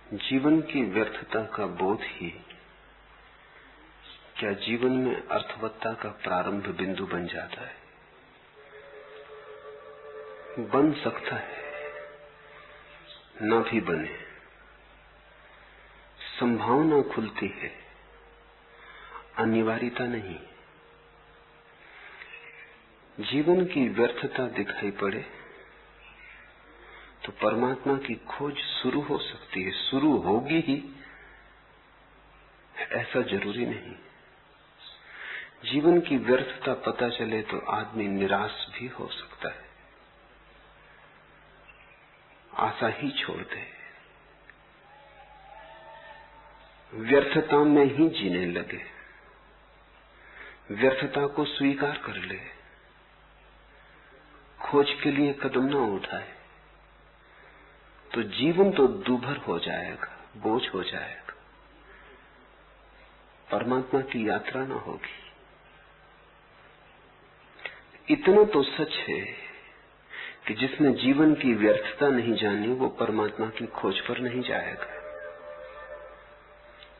जीवन की व्यर्थता का बोध ही क्या जीवन में अर्थवत्ता का प्रारंभ बिंदु बन जाता है? बन सकता है, न भी बने। संभावना खुलती है, अनिवार्यता नहीं। जीवन की व्यर्थता दिखाई पड़े तो परमात्मा की खोज शुरू हो सकती है, शुरू होगी ही, ऐसा जरूरी नहीं। जीवन की व्यर्थता पता चले तो आदमी निराश भी हो सकता है, आशा ही छोड़ दे, व्यर्थता में ही जीने लगे, व्यर्थता को स्वीकार कर ले, खोज के लिए कदम न उठाए तो जीवन तो दूभर हो जाएगा, बोझ हो जाएगा, परमात्मा की यात्रा न होगी। इतना तो सच है कि जिसने जीवन की व्यर्थता नहीं जानी वो परमात्मा की खोज पर नहीं जाएगा।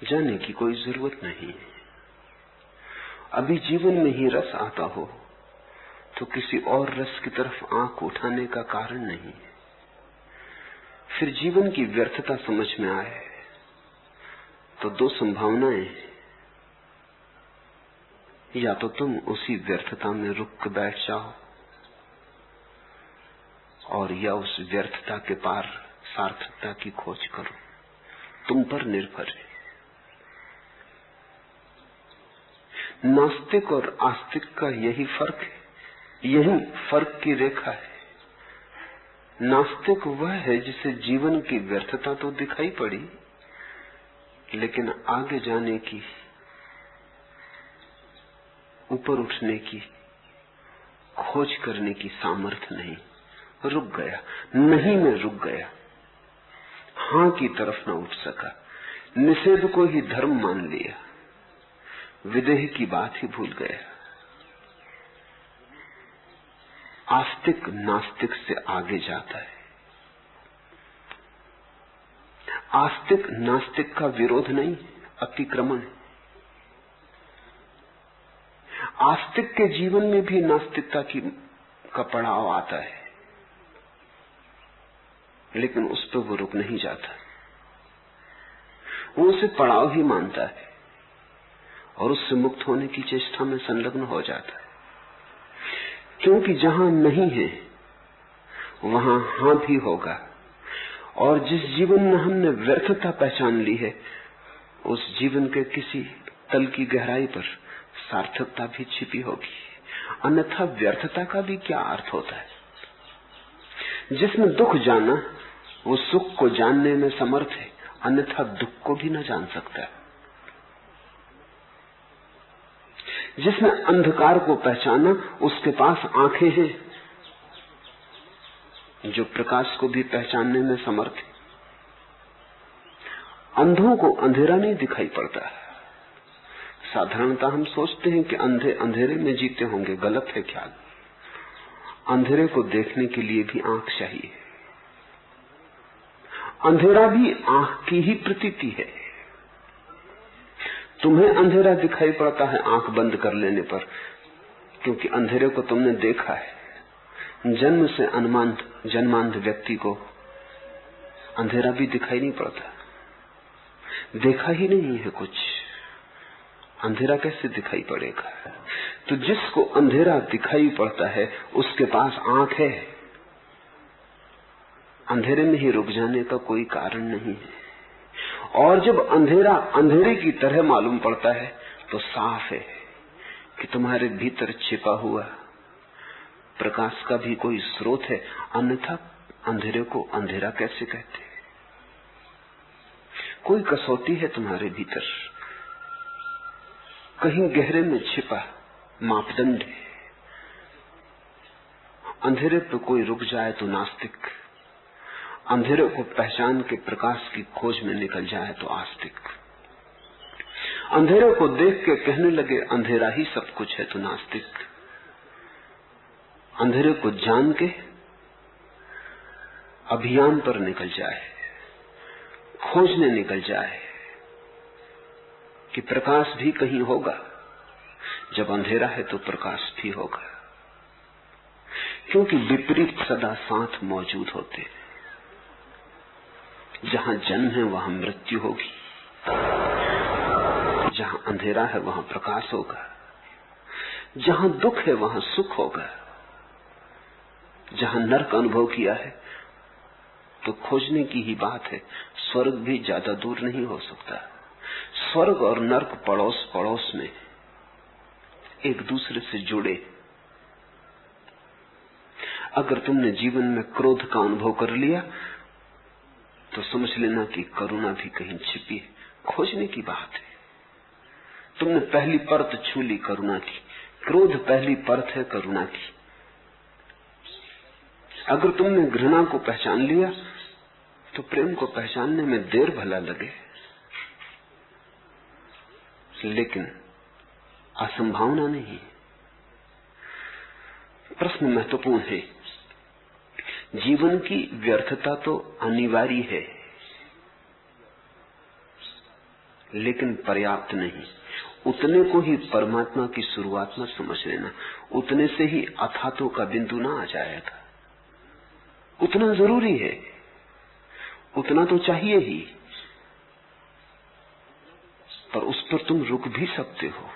जाने की कोई जरूरत नहीं है। अभी जीवन में ही रस आता हो तो किसी और रस की तरफ आंख उठाने का कारण नहीं है। फिर जीवन की व्यर्थता समझ में आए तो दो संभावनाएं हैं, या तो तुम उसी व्यर्थता में रुक के बैठ जाओ और या उस व्यर्थता के पार सार्थकता की खोज करो। तुम पर निर्भर है। नास्तिक और आस्तिक का यही फर्क है, यही फर्क की रेखा है। नास्तिक वह है जिसे जीवन की व्यर्थता तो दिखाई पड़ी लेकिन आगे जाने की, ऊपर उठने की, खोज करने की सामर्थ्य नहीं, रुक गया, नहीं में रुक गया, हां की तरफ न उठ सका, निषेध को ही धर्म मान लिया, विदेह की बात ही भूल गया। आस्तिक नास्तिक से आगे जाता है। आस्तिक नास्तिक का विरोध नहीं, अतिक्रमण है। आस्तिक के जीवन में भी नास्तिकता का पड़ाव आता है, लेकिन उस पर वो रुक नहीं जाता। वो उसे पड़ाव ही मानता है और उससे मुक्त होने की चेष्टा में संलग्न हो जाता है, क्योंकि जहां नहीं है वहां हां भी होगा। और जिस जीवन में हमने व्यर्थता पहचान ली है उस जीवन के किसी तल की गहराई पर सार्थकता भी छिपी होगी। अन्यथा व्यर्थता का भी क्या अर्थ होता है? जिसने दुख जाना वो सुख को जानने में समर्थ है, अन्यथा दुख को भी न जान सकता है। जिसने अंधकार को पहचाना उसके पास आंखें हैं जो प्रकाश को भी पहचानने में समर्थ है। अंधों को अंधेरा नहीं दिखाई पड़ता। साधारणतः हम सोचते हैं कि अंधे अंधेरे में जीते होंगे, गलत है ख्याल। अंधेरे को देखने के लिए भी आंख चाहिए। अंधेरा भी आंख की ही प्रतीति है। तुम्हें अंधेरा दिखाई पड़ता है आंख बंद कर लेने पर, क्योंकि अंधेरे को तुमने देखा है। जन्म से जन्मांध व्यक्ति को अंधेरा भी दिखाई नहीं पड़ता, देखा ही नहीं है कुछ, अंधेरा कैसे दिखाई पड़ेगा? तो जिसको अंधेरा दिखाई पड़ता है उसके पास आंख है। अंधेरे में ही रुक जाने का कोई कारण नहीं है। और जब अंधेरा अंधेरे की तरह मालूम पड़ता है तो साफ है कि तुम्हारे भीतर छिपा हुआ प्रकाश का भी कोई स्रोत है, अन्यथा अंधेरे को अंधेरा कैसे कहते? कोई कसौटी है तुम्हारे भीतर, कहीं गहरे में छिपा मापदंड है। अंधेरे पे कोई रुक जाए तो नास्तिक, अंधेरे को पहचान के प्रकाश की खोज में निकल जाए तो आस्तिक, अंधेरे को देख के कहने लगे अंधेरा ही सब कुछ है तो नास्तिक, अंधेरे को जान के अभियान पर निकल जाए, खोजने निकल जाए कि प्रकाश भी कहीं होगा। जब अंधेरा है तो प्रकाश भी होगा, क्योंकि विपरीत सदा साथ मौजूद होते हैं। जहां जन्म है वहां मृत्यु होगी, जहां अंधेरा है वहां प्रकाश होगा, जहां दुख है वहां सुख होगा। जहां नरक अनुभव किया है तो खोजने की ही बात है। स्वर्ग भी ज्यादा दूर नहीं हो सकता। स्वर्ग और नरक पड़ोस पड़ोस में एक दूसरे से जुड़े। अगर तुमने जीवन में क्रोध का अनुभव कर लिया तो समझ लेना कि करुणा भी कहीं छिपी है। खोजने की बात है। तुमने पहली परत छू ली करुणा की। क्रोध पहली परत है करुणा की। अगर तुमने घृणा को पहचान लिया तो प्रेम को पहचानने में देर भला लगे, लेकिन असंभावना नहीं। प्रश्न महत्वपूर्ण है। जीवन की व्यर्थता तो अनिवार्य है, लेकिन पर्याप्त नहीं। उतने को ही परमात्मा की शुरुआत में समझ लेना। उतने से ही अथातों का बिंदु ना आ जाएगा। उतना जरूरी है, उतना तो चाहिए ही, पर उस पर तुम रुक भी सकते हो।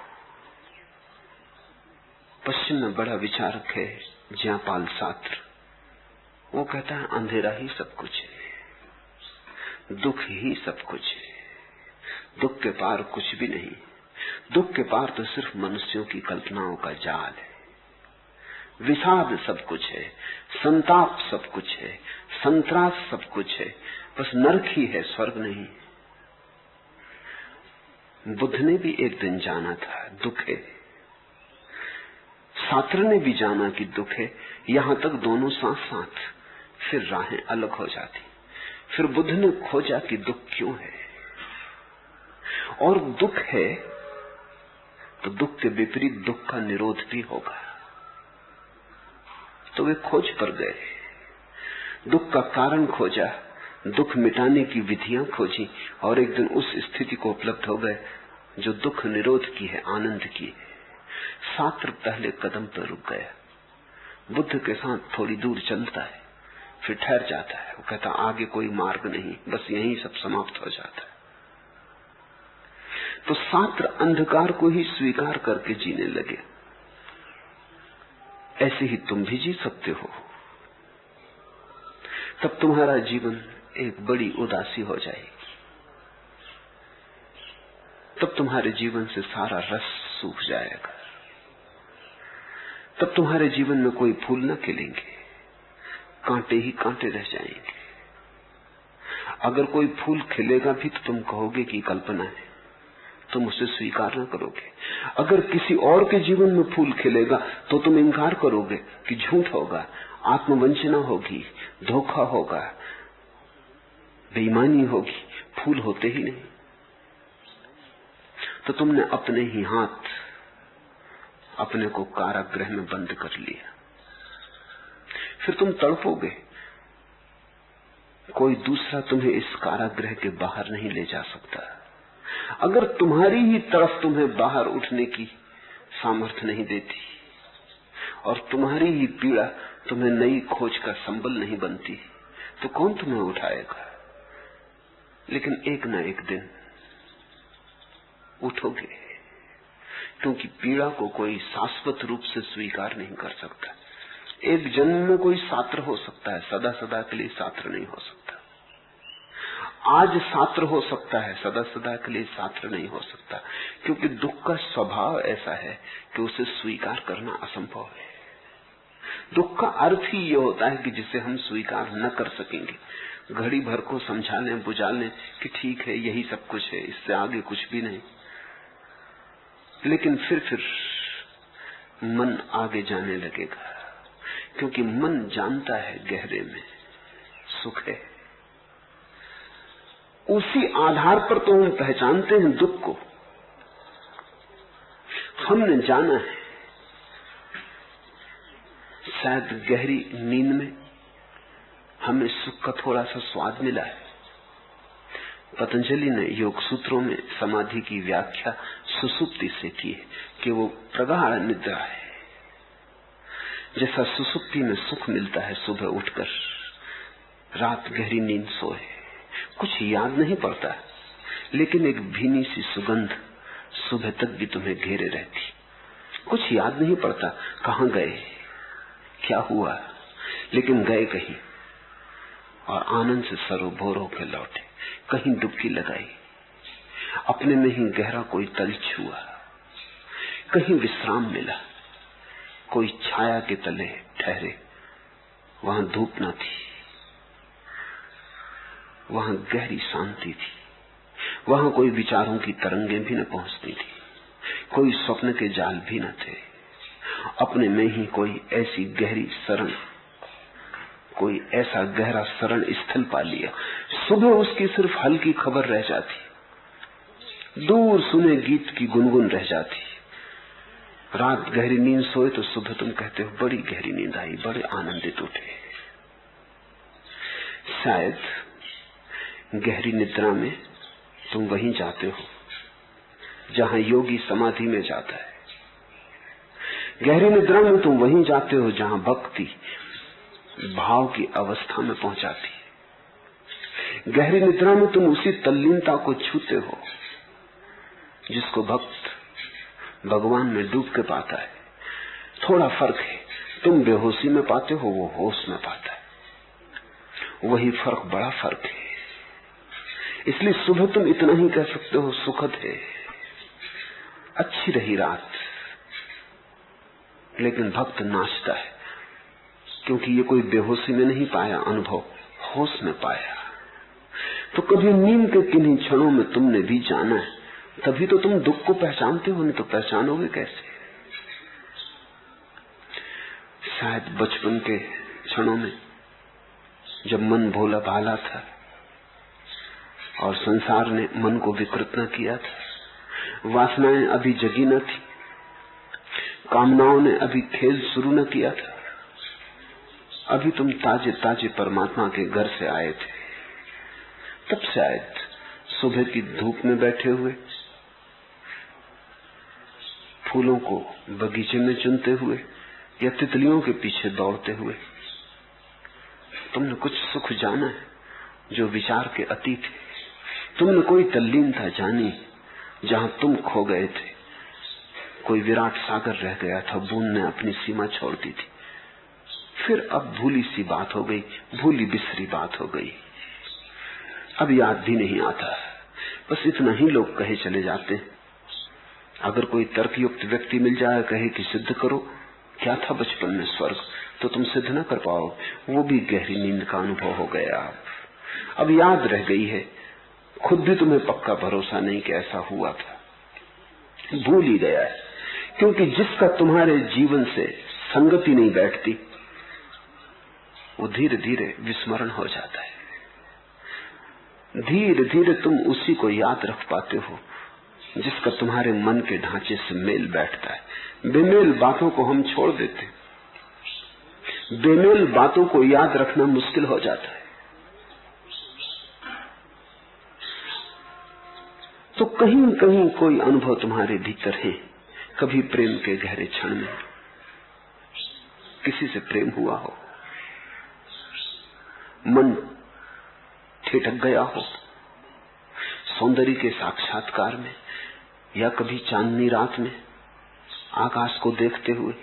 पश्चिम में बड़ा विचारक है जयपाल सात्र। वो कहता है अंधेरा ही सब कुछ है, दुख ही सब कुछ है, दुख के पार कुछ भी नहीं। दुख के पार तो सिर्फ मनुष्यों की कल्पनाओं का जाल है। विषाद सब कुछ है, संताप सब कुछ है, संत्रास सब कुछ है, बस नरक ही है, स्वर्ग नहीं। बुद्ध ने भी एक दिन जाना था दुख है, सात्र ने भी जाना कि दुख है। यहां तक दोनों साथ साथ, फिर राहें अलग हो जाती। फिर बुद्ध ने खोजा कि दुख क्यों है, और दुख है तो दुख के विपरीत दुख का निरोध भी होगा। तो वे खोज पर गए, दुख का कारण खोजा, दुख मिटाने की विधियां खोजी, और एक दिन उस स्थिति को उपलब्ध हो गए जो दुख निरोध की है, आनंद की है। सात्र पहले कदम पर रुक गया, बुद्ध के साथ थोड़ी दूर चलता है, फिर ठहर जाता है। वो कहता आगे कोई मार्ग नहीं, बस यहीं सब समाप्त हो जाता है। तो सात्र अंधकार को ही स्वीकार करके जीने लगे। ऐसे ही तुम भी जी सकते हो। तब तुम्हारा जीवन एक बड़ी उदासी हो जाएगी। तब तुम्हारे जीवन से सारा रस सूख जाएगा। तब तुम्हारे जीवन में कोई फूल न खिलेंगे, कांटे ही कांटे रह जाएंगे। अगर कोई फूल खिलेगा भी तो तुम कहोगे कि कल्पना है, तुम उसे स्वीकार न करोगे। अगर किसी और के जीवन में फूल खिलेगा तो तुम इनकार करोगे कि झूठ होगा, आत्मवंचना होगी, धोखा होगा, बेईमानी होगी, फूल होते ही नहीं। तो तुमने अपने ही हाथ अपने को कारागृह में बंद कर लिया। फिर तुम तड़पोगे, कोई दूसरा तुम्हें इस कारागृह के बाहर नहीं ले जा सकता। अगर तुम्हारी ही तरफ तुम्हें बाहर उठने की सामर्थ्य नहीं देती और तुम्हारी ही पीड़ा तुम्हें नई खोज का संबल नहीं बनती, तो कौन तुम्हें उठाएगा? लेकिन एक न एक दिन उठोगे, क्योंकि पीड़ा को कोई शाश्वत रूप से स्वीकार नहीं कर सकता। एक जन्म में कोई सात्र हो सकता है, सदा सदा के लिए सात्र नहीं हो सकता। आज सात्र हो सकता है, सदा सदा के लिए सात्र नहीं हो सकता, क्योंकि दुख का स्वभाव ऐसा है कि उसे स्वीकार करना असंभव है। दुख का अर्थ ही ये होता है कि जिसे हम स्वीकार न कर सकेंगे। घड़ी भर को समझा लें, बुझा लें कि ठीक है, यही सब कुछ है, इससे आगे कुछ भी नहीं, लेकिन फिर मन आगे जाने लगेगा, क्योंकि मन जानता है गहरे में सुख है। उसी आधार पर तो हम पहचानते हैं दुख को। हमने जाना है, शायद गहरी नींद में हमें सुख का थोड़ा सा स्वाद मिला है, पतंजलि ने योग सूत्रों में समाधि की व्याख्या सुसुप्ति से की है कि वो प्रगाढ़ निद्रा है। जैसा सुसुप्ति में सुख मिलता है सुबह उठकर, रात गहरी नींद सोए, कुछ याद नहीं पड़ता, लेकिन एक भीनी सी सुगंध सुबह तक भी तुम्हें घेरे रहती। कुछ याद नहीं पड़ता कहां गए, क्या हुआ, लेकिन गए कहीं और आनंद से सरोभोर होकर लौटे। कहीं डुबकी लगाई, अपने में ही गहरा कोई तल छुआ, कहीं विश्राम मिला, कोई छाया के तले ठहरे, वहां धूप न थी, वहां गहरी शांति थी, वहां कोई विचारों की तरंगे भी न पहुंचती थी, कोई स्वप्न के जाल भी न थे, अपने में ही कोई ऐसी गहरी शरण, कोई ऐसा गहरा शरण स्थल पा लिया। सुबह उसकी सिर्फ हल्की खबर रह जाती, दूर सुने गीत की गुनगुन रह जाती। रात गहरी नींद सोए तो सुबह तुम कहते हो बड़ी गहरी नींद आई, बड़े आनंदित उठे। शायद गहरी निद्रा में तुम वहीं जाते हो जहां योगी समाधि में जाता है। गहरी निद्रा में तुम वहीं जाते हो जहां भक्ति भाव की अवस्था में पहुंचाती है। गहरी निद्रा में तुम उसी तल्लीनता को छूते हो जिसको भक्त भगवान में डूब के पाता है। थोड़ा फर्क है, तुम बेहोशी में पाते हो, वो होश में पाता है। वही फर्क, बड़ा फर्क है। इसलिए सुबह तुम इतना ही कह सकते हो सुखद है, अच्छी रही रात, लेकिन भक्त नाचता है क्योंकि ये कोई बेहोशी में नहीं पाया अनुभव, होश में पाया। तो कभी नींद के किन्हीं क्षणों में तुमने भी जाना है, तभी तो तुम दुख को पहचानते हो, नहीं तो पहचानोगे कैसे। शायद बचपन के क्षणों में जब मन भोला भाला था और संसार ने मन को विकृत न किया था, वासनाएं अभी जगी न थी, कामनाओं ने अभी खेल शुरू न किया था, अभी तुम ताजे ताजे परमात्मा के घर से आए थे। तब शायद सुबह की धूप में बैठे हुए, फूलों को बगीचे में चुनते हुए या तितलियों के पीछे दौड़ते हुए तुमने कुछ सुख जाना है जो विचार के अतीत है। तुमने कोई तल्लीनता जानी जहां तुम खो गए थे, कोई विराट सागर रह गया था, बूंद ने अपनी सीमा छोड़ दी थी। फिर अब भूली सी बात हो गई, भूली बिसरी बात हो गई, अब याद भी नहीं आता। बस इतना ही लोग कहे चले जाते हैं। अगर कोई तर्कयुक्त व्यक्ति मिल जाए, कहे कि सिद्ध करो क्या था बचपन में स्वर्ग, तो तुम सिद्ध न कर पाओ। वो भी गहरी नींद का अनुभव हो गया। अब याद रह गई है, खुद भी तुम्हें पक्का भरोसा नहीं कि ऐसा हुआ था, भूल ही गया है। क्योंकि जिसका तुम्हारे जीवन से संगति नहीं बैठती, वो धीरे धीरे विस्मरण हो जाता है। धीरे धीरे तुम उसी को याद रख पाते हो जिसका तुम्हारे मन के ढांचे से मेल बैठता है। बेमेल बातों को हम छोड़ देते, बेमेल बातों को याद रखना मुश्किल हो जाता है। तो कहीं कहीं कोई अनुभव तुम्हारे भीतर है। कभी प्रेम के गहरे क्षण में किसी से प्रेम हुआ हो, मन ठिठक गया हो सौंदर्य के साक्षात्कार में, या कभी चांदनी रात में आकाश को देखते हुए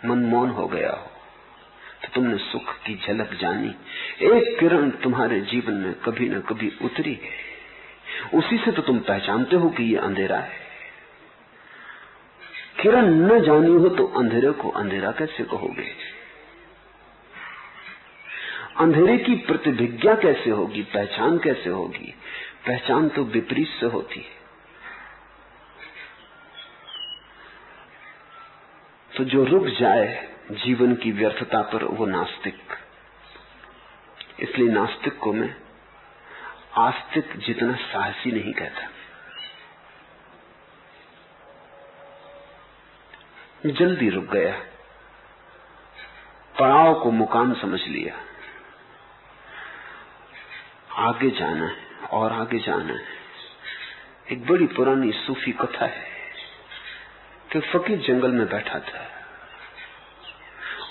मन मौन हो गया हो, तो तुमने सुख की झलक जानी। एक किरण तुम्हारे जीवन में कभी न कभी उतरी है, उसी से तो तुम पहचानते हो कि ये अंधेरा है। किरण न जानी हो तो अंधेरे को अंधेरा कैसे कहोगे? अंधेरे की प्रतिभिज्ञा कैसे होगी, पहचान कैसे होगी? पहचान तो विपरीत से होती है। तो जो रुक जाए जीवन की व्यर्थता पर, वो नास्तिक। इसलिए नास्तिक को मैं आस्तिक जितना साहसी नहीं कहता। जल्दी रुक गया, पड़ाव को मुकाम समझ लिया, आगे जाना है, और आगे जाना है। एक बड़ी पुरानी सूफी कथा है कि फकीर जंगल में बैठा था।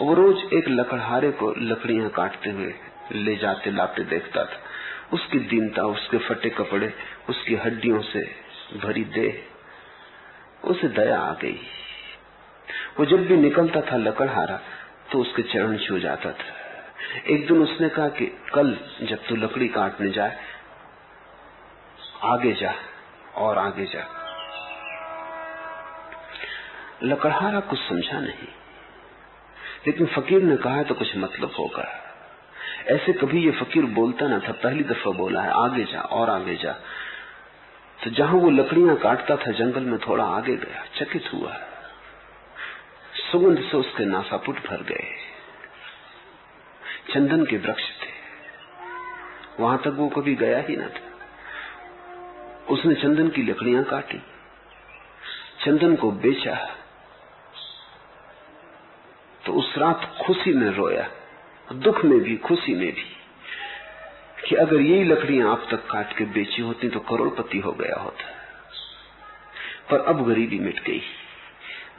वो रोज एक लकड़हारे को लकड़ियां काटते हुए ले जाते लाते देखता था। उसकी दीनता, उसके फटे कपड़े, उसकी हड्डियों से भरी देह, उसे दया आ गई। वो जब भी निकलता था लकड़हारा तो उसके चरण छू जाता था। एक दिन उसने कहा कि कल जब तू लकड़ी काटने जाए, आगे जा और आगे जा। लकड़हारा कुछ समझा नहीं, लेकिन फकीर ने कहा तो कुछ मतलब होगा। ऐसे कभी ये फकीर बोलता ना था, पहली दफा बोला है आगे जा और आगे जा। तो जहां वो लकड़ियां काटता था जंगल में थोड़ा आगे गया, चकित हुआ। सुगंध से उसके नासापुट भर गए। चंदन के वृक्ष थे, वहां तक वो कभी गया ही न था। उसने चंदन की लकड़ियां काटी, चंदन को बेचा, तो उस रात खुशी में रोया, दुख में भी खुशी में भी, कि अगर यही लकड़ियां अब तक काट के बेची होती तो करोड़पति हो गया होता। पर अब गरीबी मिट गई।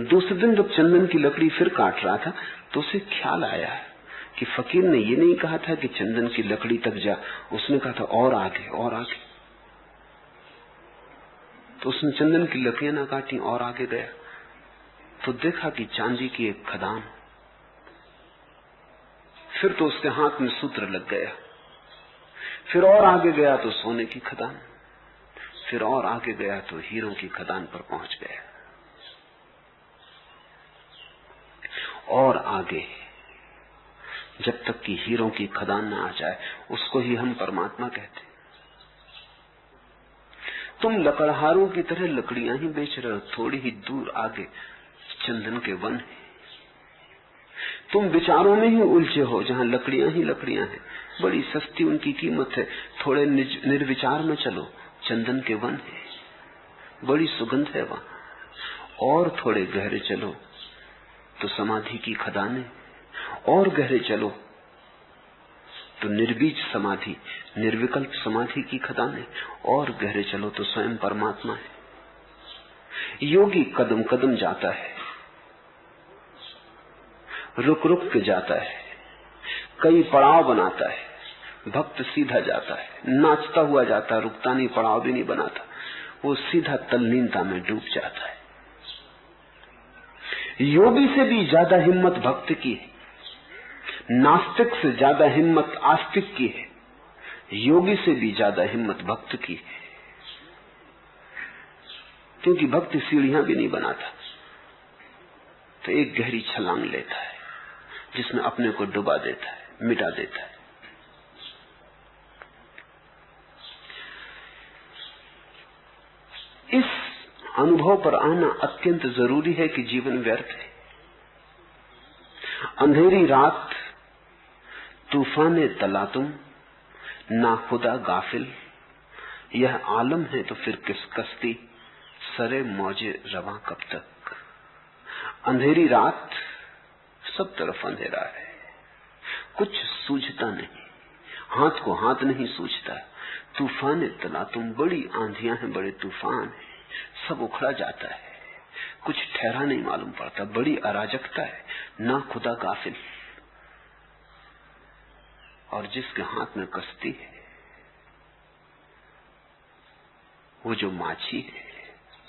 दूसरे दिन जब चंदन की लकड़ी फिर काट रहा था तो उसे ख्याल आया कि फकीर ने ये नहीं कहा था कि चंदन की लकड़ी तक जा, उसने कहा था और आगे और आगे। तो उसने चंदन की लकड़ियां ना काटी और आगे गया तो देखा कि चांदी की एक खदान। फिर तो उसके हाथ में सूत्र लग गया। फिर और आगे गया तो सोने की खदान, फिर और आगे गया तो हीरों की खदान पर पहुंच गया। और आगे, जब तक कि हीरों की खदान ना आ जाए, उसको ही हम परमात्मा कहते। तुम लकड़हारों की तरह लकड़ियां ही बेच रहे हो, थोड़ी ही दूर आगे चंदन के वन है। तुम विचारों में ही उलझे हो, जहां लकड़ियां ही लकड़ियां हैं, बड़ी सस्ती उनकी कीमत है। थोड़े निर्विचार में चलो, चंदन के वन है, बड़ी सुगंध है वहां। और थोड़े गहरे चलो तो समाधि की खदानें, और गहरे चलो तो निर्बीज समाधि, निर्विकल्प समाधि की खदानें, और गहरे चलो तो स्वयं परमात्मा है। योगी कदम कदम जाता है, रुक रुक के जाता है, कई पड़ाव बनाता है। भक्त सीधा जाता है, नाचता हुआ जाता है, रुकता नहीं, पड़ाव भी नहीं बनाता, वो सीधा तल्लीनता में डूब जाता है। योगी से भी ज्यादा हिम्मत भक्त की है, नास्तिक से ज्यादा हिम्मत आस्तिक की है, योगी से भी ज्यादा हिम्मत भक्त की है। क्योंकि भक्त सीढ़ियां भी नहीं बनाता, तो एक गहरी छलांग लेता है जिसमें अपने को डुबा देता है, मिटा देता है। इस अनुभव पर आना अत्यंत जरूरी है कि जीवन व्यर्थ है। अंधेरी रात, तूफाने तलातुम, ना खुदा गाफिल, यह आलम है तो फिर किस कश्ती, सरे मौजे रवां कब तक। अंधेरी रात, सब तरफ अंधेरा है, कुछ सूझता नहीं, हाथ को हाथ नहीं सूझता। तूफाने तलातुम, बड़ी आंधियां हैं, बड़े तूफान हैं, सब उखड़ा जाता है, कुछ ठहरा नहीं मालूम पड़ता, बड़ी अराजकता है। ना खुदा गाफिल, और जिसके हाथ में कश्ती है, वो जो माछी है,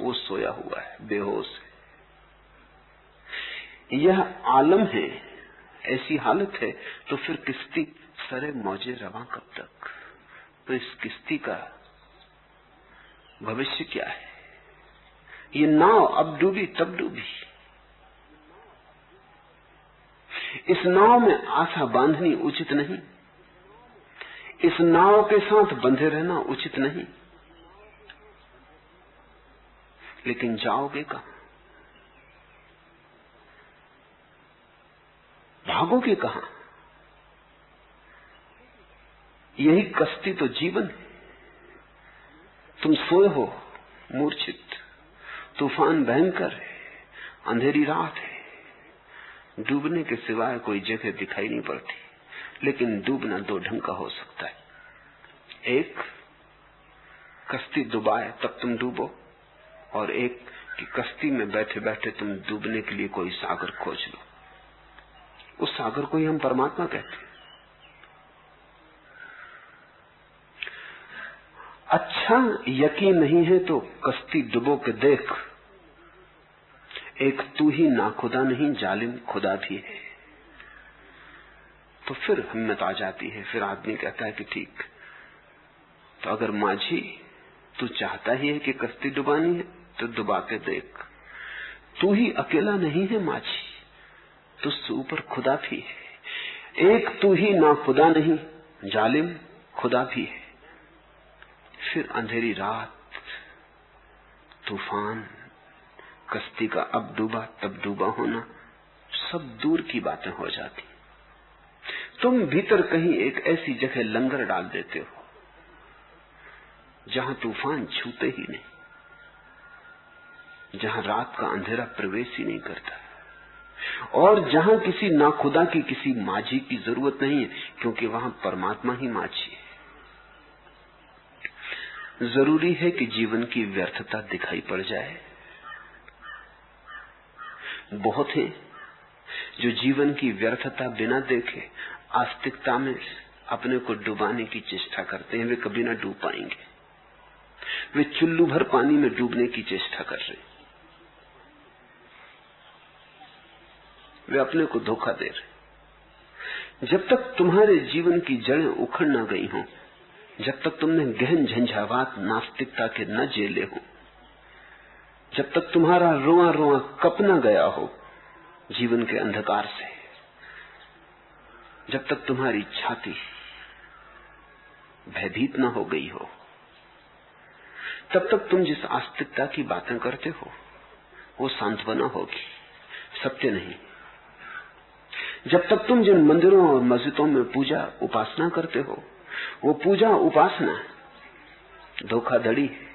वो सोया हुआ है, बेहोश है। यह आलम है, ऐसी हालत है, तो फिर किश्ती सरे मौजे रवां कब तक। तो इस किश्ती का भविष्य क्या है? ये नाव अब डूबी तब डूबी। इस नाव में आशा बांधनी उचित नहीं, इस नाव के साथ बंधे रहना उचित नहीं। लेकिन जाओगे कहां? भागोगे कहां? यही कश्ती तो जीवन है। तुम सोए हो मूर्छित, तूफान भयंकर है, अंधेरी रात है, डूबने के सिवाय कोई जगह दिखाई नहीं पड़ती। लेकिन डूबना दो ढंग का हो सकता है। एक, कश्ती डुबाए तब तुम डूबो, और एक कि कश्ती में बैठे बैठे तुम डूबने के लिए कोई सागर खोज लो। उस सागर को ही हम परमात्मा कहते हैं। अच्छा यकीन नहीं है तो कश्ती डुबो के देख, एक तू ही नाखुदा नहीं जालिम खुदा भी है। तो फिर हिम्मत आ जाती है, फिर आदमी कहता है कि ठीक, तो अगर माझी तू चाहता ही है कि कश्ती डुबानी है तो डुबा के देख, तू ही अकेला नहीं है माझी, तुझसे ऊपर खुदा भी है। एक तू ही ना खुदा नहीं जालिम खुदा भी है। फिर अंधेरी रात, तूफान, कश्ती का अब डूबा तब डूबा होना, सब दूर की बातें हो जाती। तुम भीतर कहीं एक ऐसी जगह लंगर डाल देते हो जहां तूफान छूते ही नहीं, जहां रात का अंधेरा प्रवेश ही नहीं करता, और जहां किसी नाखुदा की, किसी माझी की जरूरत नहीं है, क्योंकि वहां परमात्मा ही माझी है। जरूरी है कि जीवन की व्यर्थता दिखाई पड़ जाए। बहुत है जो जीवन की व्यर्थता बिना देखे आस्तिकता में अपने को डुबाने की चेष्टा करते हैं। वे कभी ना डूब पाएंगे। वे चुल्लू भर पानी में डूबने की चेष्टा कर रहे हैं। वे अपने को धोखा दे रहे। जब तक तुम्हारे जीवन की जड़ें उखड़ ना गई हों, जब तक तुमने गहन झंझावात नास्तिकता के न झेले हो, जब तक तुम्हारा रोआ रोआ कप न गया हो जीवन के अंधकार से, जब तक तुम्हारी छाती भयभीत न हो गई हो, तब तक तुम जिस आस्तिकता की बातें करते हो वो सांत्वना होगी, सत्य नहीं। जब तक तुम जिन मंदिरों और मस्जिदों में पूजा उपासना करते हो, वो पूजा उपासना धोखाधड़ी है।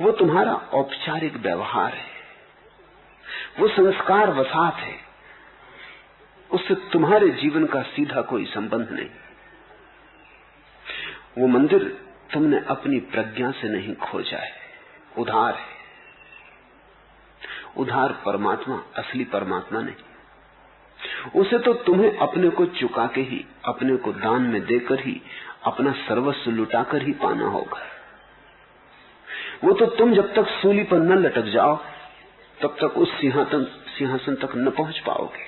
वो तुम्हारा औपचारिक व्यवहार है, वो संस्कार वसात है, उससे तुम्हारे जीवन का सीधा कोई संबंध नहीं। वो मंदिर तुमने अपनी प्रज्ञा से नहीं खोजा है, उधार है। उधार परमात्मा, असली परमात्मा नहीं। उसे तो तुम्हें अपने को चुका के ही, अपने को दान में देकर ही, अपना सर्वस्व लुटाकर ही पाना होगा। वो तो तुम जब तक सूली पर न लटक जाओ तब तक उस सिंहासन तक न पहुंच पाओगे।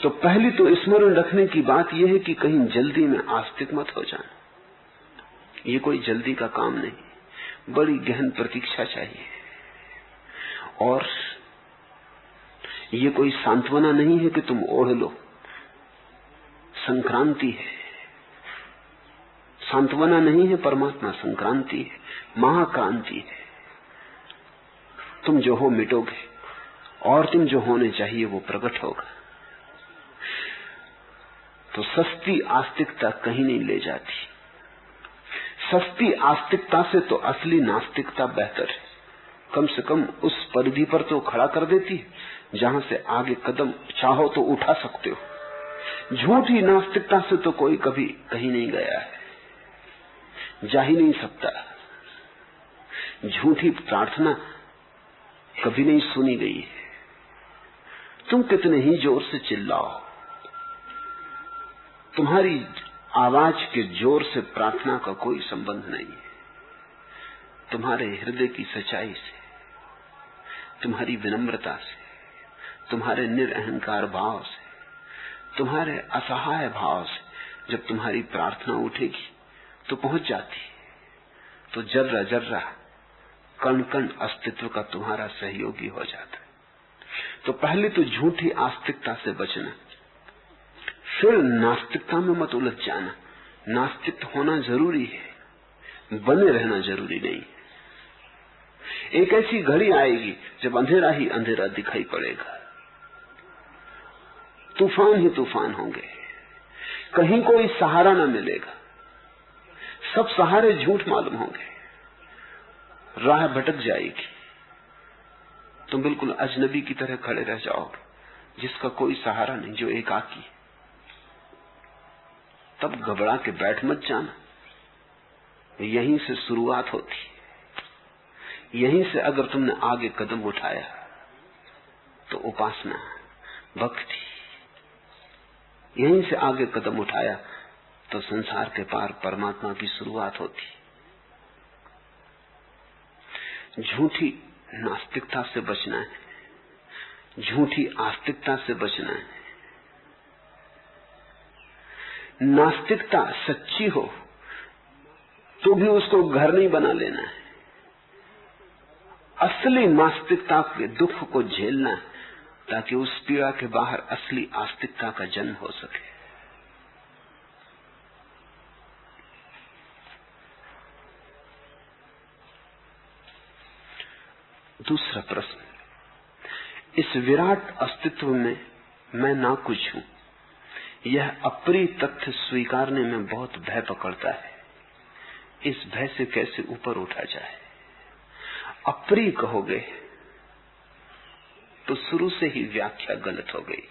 तो पहली तो स्मरण रखने की बात यह है कि कहीं जल्दी में आस्तिक मत हो जाना। ये कोई जल्दी का काम नहीं, बड़ी गहन प्रतीक्षा चाहिए। और ये कोई सांत्वना नहीं है कि तुम ओढ़ लो, संक्रांति है। सांत्वना नहीं है परमात्मा, संक्रांति है, महाक्रांति है। तुम जो हो मिटोगे और तुम जो होने चाहिए वो प्रकट होगा। तो सस्ती आस्तिकता कहीं नहीं ले जाती। सस्ती आस्तिकता से तो असली नास्तिकता बेहतर है। कम से कम उस परिधि पर तो खड़ा कर देती है जहां से आगे कदम चाहो तो उठा सकते हो। झूठी नास्तिकता से तो कोई कभी कहीं नहीं गया है, जा ही नहीं सकता। झूठी प्रार्थना कभी नहीं सुनी गई है। तुम कितने ही जोर से चिल्लाओ, तुम्हारी आवाज के जोर से प्रार्थना का कोई संबंध नहीं है। तुम्हारे हृदय की सच्चाई से, तुम्हारी विनम्रता से, तुम्हारे निरअहंकार भाव से, तुम्हारे असहाय भाव से जब तुम्हारी प्रार्थना उठेगी तो पहुंच जाती। तो जर्रा जर्रा, कण कण अस्तित्व का तुम्हारा सहयोगी हो जाता है। तो पहले तो झूठी आस्तिकता से बचना, फिर नास्तिकता में मत उलझ जाना। नास्तिक होना जरूरी है, बने रहना जरूरी नहीं। एक ऐसी घड़ी आएगी जब अंधेरा ही अंधेरा दिखाई पड़ेगा, तूफान ही तूफान होंगे, कहीं कोई सहारा न मिलेगा, सब सहारे झूठ मालूम होंगे, राह भटक जाएगी, तुम बिल्कुल अजनबी की तरह खड़े रह जाओगे जिसका कोई सहारा नहीं, जो एकाकी। तब घबरा के बैठ मत जाना, यहीं से शुरुआत होती, यहीं से अगर तुमने आगे कदम उठाया तो उपासना, भक्ति, यहीं से आगे कदम उठाया तो संसार के पार परमात्मा की शुरुआत होती। झूठी नास्तिकता से बचना है, झूठी आस्तिकता से बचना है। नास्तिकता सच्ची हो तो भी उसको घर नहीं बना लेना है। असली नास्तिकता के दुख को झेलना है ताकि उस पीड़ा के बाहर असली आस्तिकता का जन्म हो सके। दूसरा प्रश्न, इस विराट अस्तित्व में मैं ना कुछ हूं, यह अप्रिय तथ्य स्वीकारने में बहुत भय पकड़ता है। इस भय से कैसे ऊपर उठा जाए? अप्रिय कहोगे तो शुरू से ही व्याख्या गलत हो गई।